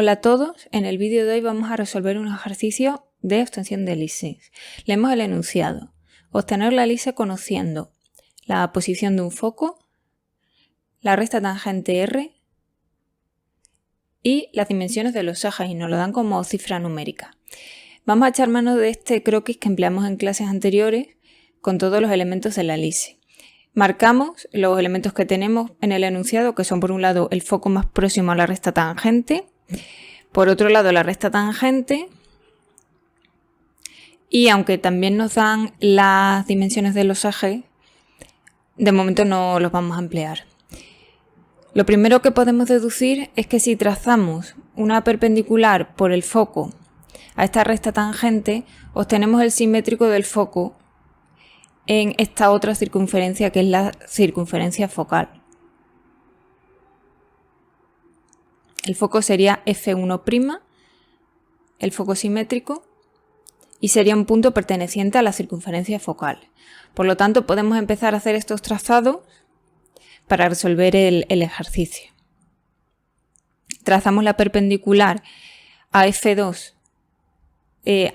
Hola a todos, en el vídeo de hoy vamos a resolver un ejercicio de obtención de elipsis. Leemos el enunciado. Obtener la elipse conociendo la posición de un foco, la recta tangente R y las dimensiones de los ejes, y nos lo dan como cifra numérica. Vamos a echar mano de este croquis que empleamos en clases anteriores con todos los elementos de la elipse. Marcamos los elementos que tenemos en el enunciado, que son por un lado el foco más próximo a la recta tangente, por otro lado la recta tangente, y aunque también nos dan las dimensiones de los ejes, de momento no los vamos a emplear. Lo primero que podemos deducir es que si trazamos una perpendicular por el foco a esta recta tangente, obtenemos el simétrico del foco en esta otra circunferencia, que es la circunferencia focal. El foco sería F1', el foco simétrico, y sería un punto perteneciente a la circunferencia focal. Por lo tanto, podemos empezar a hacer estos trazados para resolver el ejercicio. Trazamos la perpendicular a F2,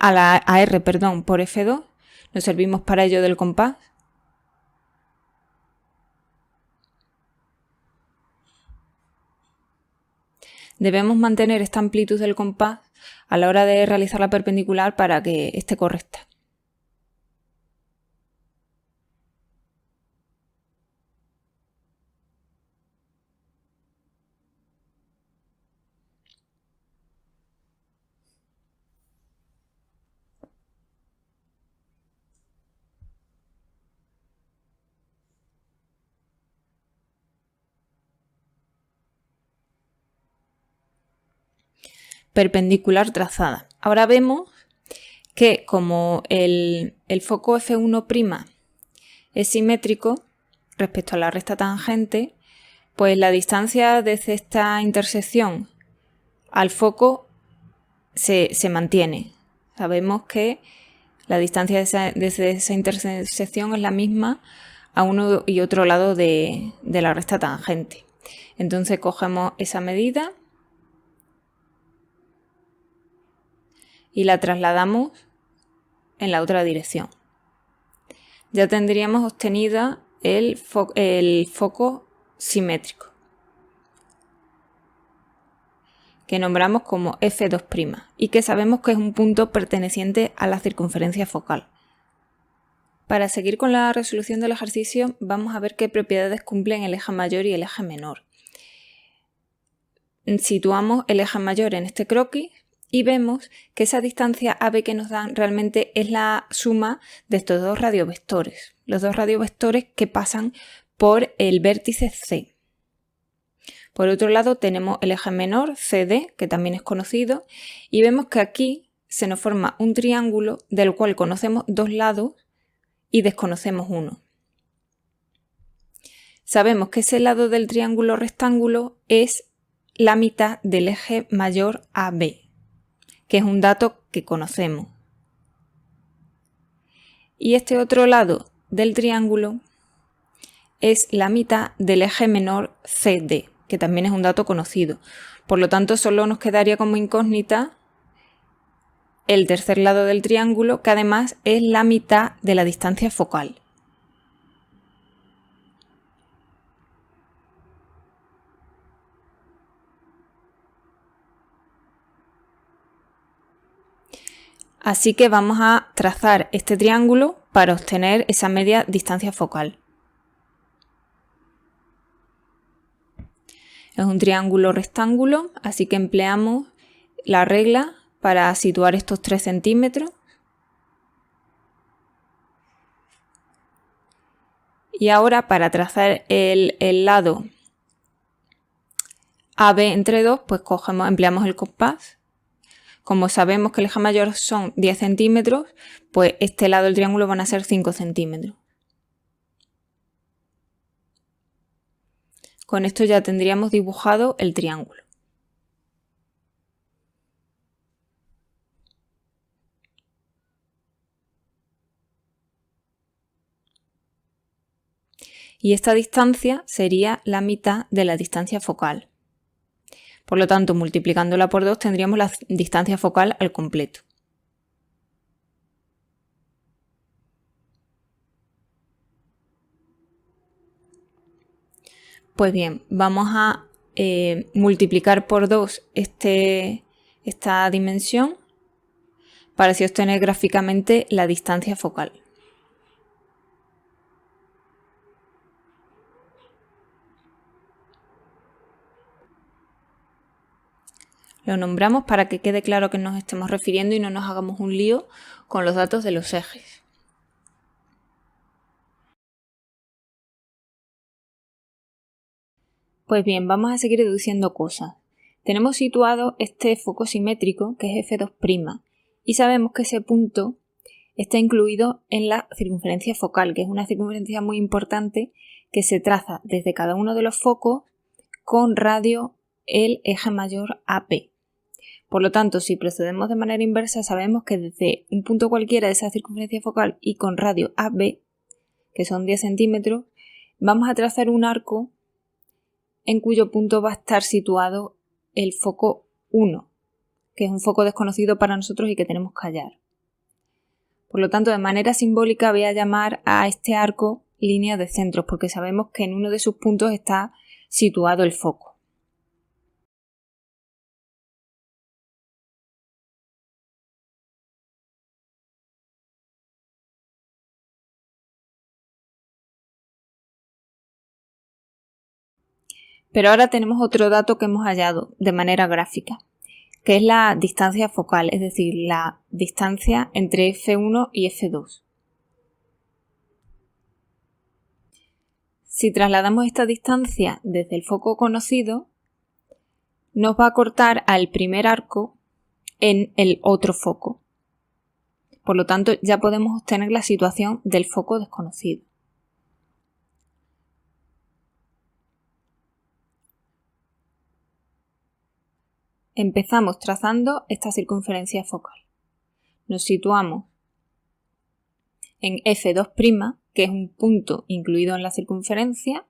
a R, por F2. Nos servimos para ello del compás. Debemos mantener esta amplitud del compás a la hora de realizar la perpendicular para que esté correcta. Perpendicular trazada. Ahora vemos que como el foco F1' es simétrico respecto a la recta tangente, pues la distancia desde esta intersección al foco se mantiene. Sabemos que la distancia desde esa intersección es la misma a uno y otro lado de la recta tangente. Entonces cogemos esa medida y la trasladamos en la otra dirección. Ya tendríamos obtenida el foco simétrico, que nombramos como F2' y que sabemos que es un punto perteneciente a la circunferencia focal. Para seguir con la resolución del ejercicio, vamos a ver qué propiedades cumplen el eje mayor y el eje menor. Situamos el eje mayor en este croquis y vemos que esa distancia AB que nos dan realmente es la suma de estos dos radiovectores, los dos radiovectores que pasan por el vértice C. Por otro lado tenemos el eje menor, CD, que también es conocido, y vemos que aquí se nos forma un triángulo del cual conocemos dos lados y desconocemos uno. Sabemos que ese lado del triángulo rectángulo es la mitad del eje mayor AB, que es un dato que conocemos. Y este otro lado del triángulo es la mitad del eje menor CD, que también es un dato conocido. Por lo tanto, solo nos quedaría como incógnita el tercer lado del triángulo, que además es la mitad de la distancia focal. Así que vamos a trazar este triángulo para obtener esa media distancia focal. Es un triángulo rectángulo, así que empleamos la regla para situar estos 3 centímetros. Y ahora para trazar el lado AB entre 2, pues empleamos el compás. Como sabemos que el eje mayor son 10 centímetros, pues este lado del triángulo van a ser 5 centímetros. Con esto ya tendríamos dibujado el triángulo. Y esta distancia sería la mitad de la distancia focal. Por lo tanto, multiplicándola por 2 tendríamos la distancia focal al completo. Pues bien, vamos a multiplicar por 2 esta dimensión para así obtener gráficamente la distancia focal. Lo nombramos para que quede claro a qué nos estemos refiriendo y no nos hagamos un lío con los datos de los ejes. Pues bien, vamos a seguir deduciendo cosas. Tenemos situado este foco simétrico, que es F2', y sabemos que ese punto está incluido en la circunferencia focal, que es una circunferencia muy importante que se traza desde cada uno de los focos con radio el eje mayor AP. Por lo tanto, si procedemos de manera inversa, sabemos que desde un punto cualquiera de esa circunferencia focal y con radio AB, que son 10 centímetros, vamos a trazar un arco en cuyo punto va a estar situado el foco 1, que es un foco desconocido para nosotros y que tenemos que hallar. Por lo tanto, de manera simbólica voy a llamar a este arco línea de centros, porque sabemos que en uno de sus puntos está situado el foco. Pero ahora tenemos otro dato que hemos hallado de manera gráfica, que es la distancia focal, es decir, la distancia entre F1 y F2. Si trasladamos esta distancia desde el foco conocido, nos va a cortar al primer arco en el otro foco. Por lo tanto, ya podemos obtener la situación del foco desconocido. Empezamos trazando esta circunferencia focal. Nos situamos en F2', que es un punto incluido en la circunferencia,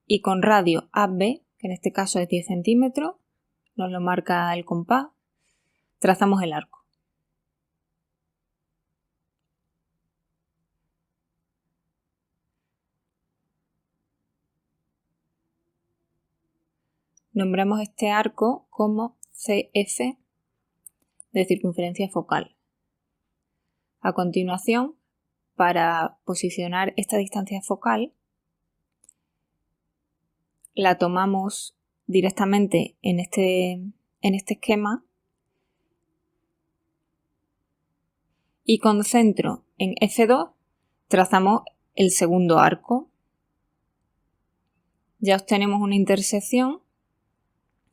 y con radio AB, que en este caso es 10 centímetros, nos lo marca el compás, trazamos el arco. Nombramos este arco como CF de circunferencia focal. A continuación, para posicionar esta distancia focal, la tomamos directamente en este esquema y con centro en F2 trazamos el segundo arco. Ya obtenemos una intersección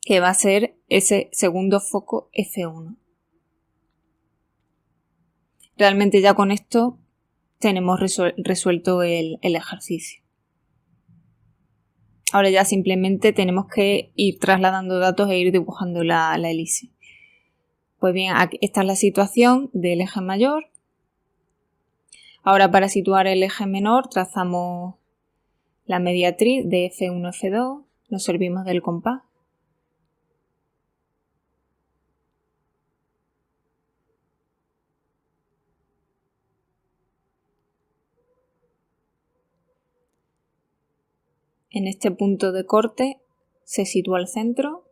que va a ser ese segundo foco F1. Realmente ya con esto tenemos resuelto el ejercicio. Ahora ya simplemente tenemos que ir trasladando datos e ir dibujando la elipse. Pues bien, aquí esta es la situación del eje mayor. Ahora para situar el eje menor trazamos la mediatriz de F1, F2, nos servimos del compás. En este punto de corte se sitúa el centro.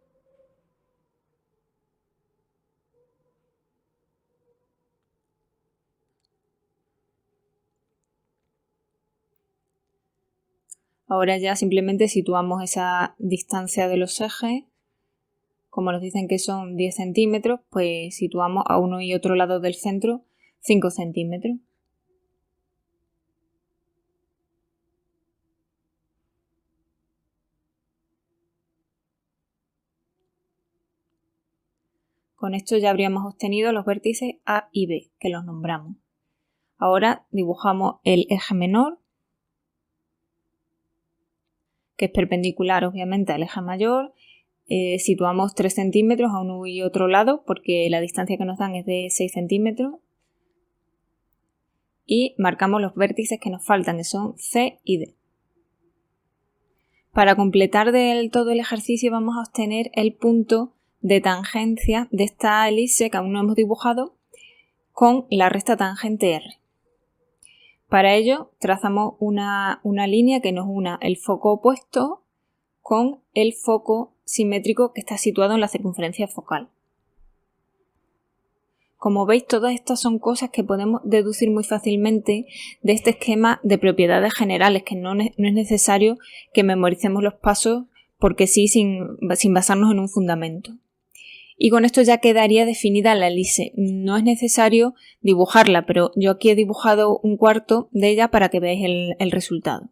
Ahora ya simplemente situamos esa distancia de los ejes. Como nos dicen que son 10 centímetros, pues situamos a uno y otro lado del centro 5 centímetros. Con esto ya habríamos obtenido los vértices A y B, que los nombramos. Ahora dibujamos el eje menor, que es perpendicular obviamente al eje mayor. Situamos 3 centímetros a uno y otro lado porque la distancia que nos dan es de 6 centímetros. Y marcamos los vértices que nos faltan, que son C y D. Para completar del todo el ejercicio vamos a obtener el punto de tangencia de esta elipse que aún no hemos dibujado con la recta tangente R. Para ello trazamos una línea que nos una el foco opuesto con el foco simétrico que está situado en la circunferencia focal. Como veis, todas estas son cosas que podemos deducir muy fácilmente de este esquema de propiedades generales, que no es necesario que memoricemos los pasos porque sí, sin basarnos en un fundamento. Y con esto ya quedaría definida la elipse. No es necesario dibujarla, pero yo aquí he dibujado un cuarto de ella para que veáis el resultado.